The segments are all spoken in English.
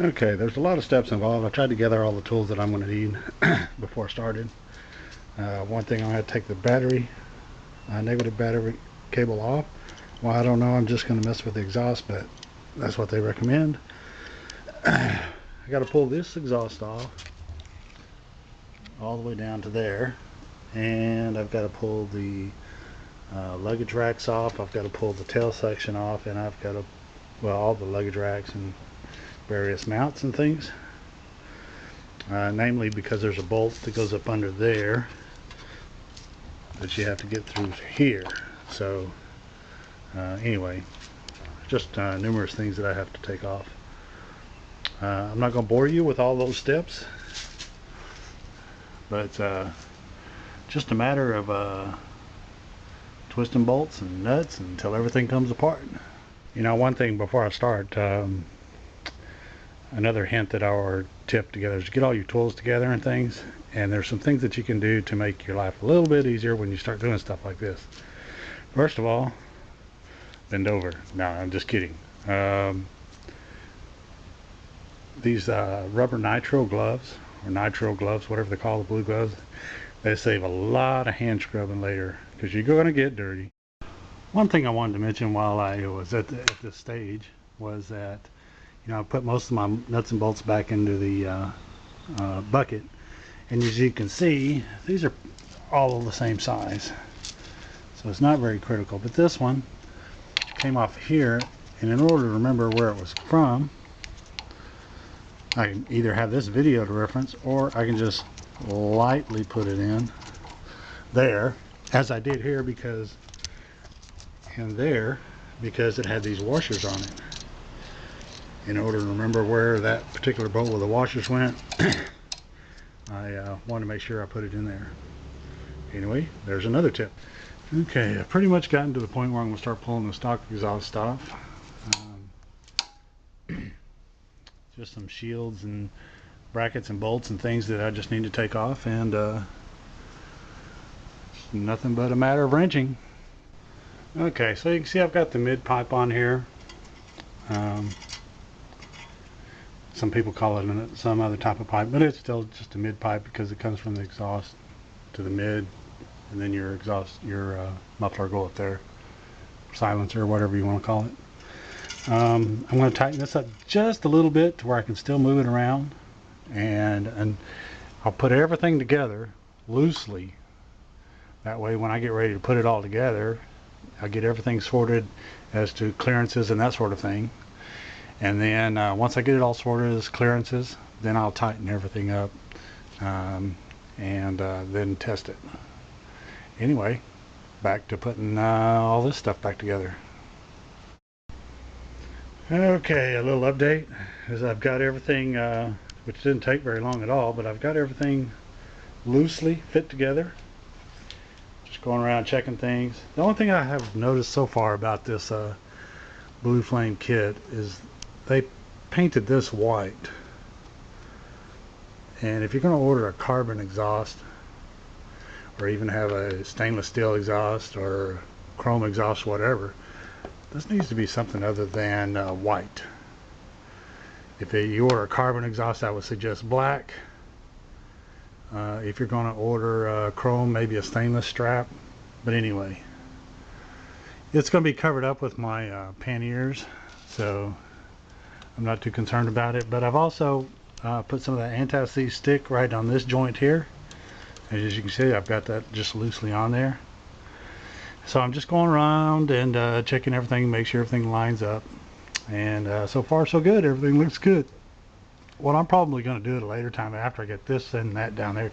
Okay, there's a lot of steps involved. I tried to gather all the tools that I'm going to need before I started. One thing, I'm going to take the battery, negative battery cable off. Well, I don't know, I'm just going to mess with the exhaust, but that's what they recommend. I got to pull this exhaust off all the way down to there, and I've got to pull the luggage racks off. I've got to pull the tail section off, and I've got to, well, all the luggage racks and various mounts and things. Namely because there's a bolt that goes up under there that you have to get through here. So anyway, just numerous things that I have to take off. I'm not going to bore you with all those steps, but just a matter of twisting bolts and nuts until everything comes apart. You know, one thing before I start, another hint that our tip together is to get all your tools together and things, and there's some things that you can do to make your life a little bit easier when you start doing stuff like this. First of all, bend over. No, I'm just kidding. These rubber nitro gloves, or nitro gloves, whatever they call the blue gloves, they save a lot of hand scrubbing later because you're going to get dirty. One thing I wanted to mention while I was at this stage was that, you know, I put most of my nuts and bolts back into the bucket, and as you can see, these are all of the same size, so it's not very critical. But this one came off here, and in order to remember where it was from, I can either have this video to reference, or I can just lightly put it in there, as I did here, because it had these washers on it. In order to remember where that particular bolt with the washers went, I wanted to make sure I put it in there. Anyway, there's another tip. Okay, I've pretty much gotten to the point where I'm going to start pulling the stock exhaust off. Just some shields and brackets and bolts and things that I just need to take off, and nothing but a matter of wrenching. Okay, so you can see I've got the mid pipe on here. Some people call it some other type of pipe, but it's still just a mid pipe because it comes from the exhaust to the mid, and then your exhaust, your muffler go up there, silencer, whatever you want to call it. I'm going to tighten this up just a little bit to where I can still move it around, and I'll put everything together loosely. That way when I get ready to put it all together, I get everything sorted as to clearances and that sort of thing. And then once I get it all sorted as clearances, then I'll tighten everything up and then test it. Anyway, back to putting all this stuff back together. Okay, a little update is I've got everything, which didn't take very long at all, but I've got everything loosely fit together. Just going around checking things. The only thing I have noticed so far about this Blue Flame kit is they painted this white. And if you're going to order a carbon exhaust, or even have a stainless steel exhaust or chrome exhaust, whatever, this needs to be something other than white. If you order a carbon exhaust, I would suggest black. If you're going to order chrome, maybe a stainless strap. But anyway, it's going to be covered up with my panniers, so I'm not too concerned about it. But I've also put some of that anti-seize stick right on this joint here. As you can see, I've got that just loosely on there. So I'm just going around and checking everything, make sure everything lines up. And so far so good, everything looks good. What I'm probably going to do at a later time after I get this and that down there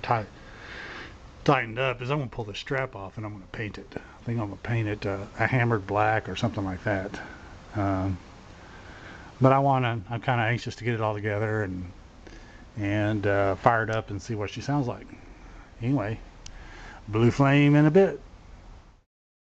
tightened up is I'm going to pull the strap off and I'm going to paint it. I think I'm going to paint it a hammered black or something like that. But I'm kind of anxious to get it all together and fire it up and see what she sounds like. Anyway, Blue Flame in a bit.